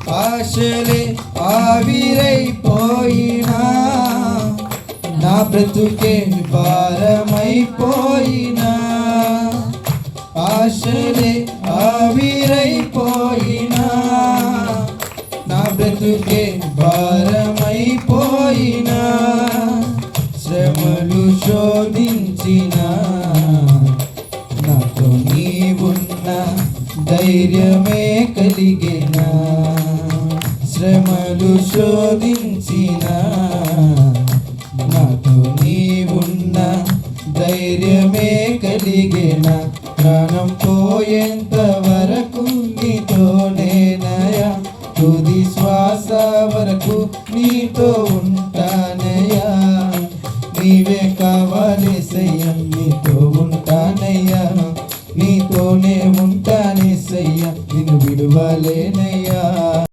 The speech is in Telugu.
ఆశలే ఆవిరైపోయినా, నా బ్రతుకే భారమైపోయినా, ఆశలే ఆవిరైపోయినా, నా బ్రతుకే భారమైపోయినా, శ్రమలు శోధించిన నాతో నీవున్న ధైర్యమే కలిగిన, శ్రమలు శోధించిన నాతో నీవున్న ధైర్యమే కలిగిన, ప్రాణం పోయేంత వరకు నీతోనేనయా, తుది శ్వాస వరకు నీతో ఉన్న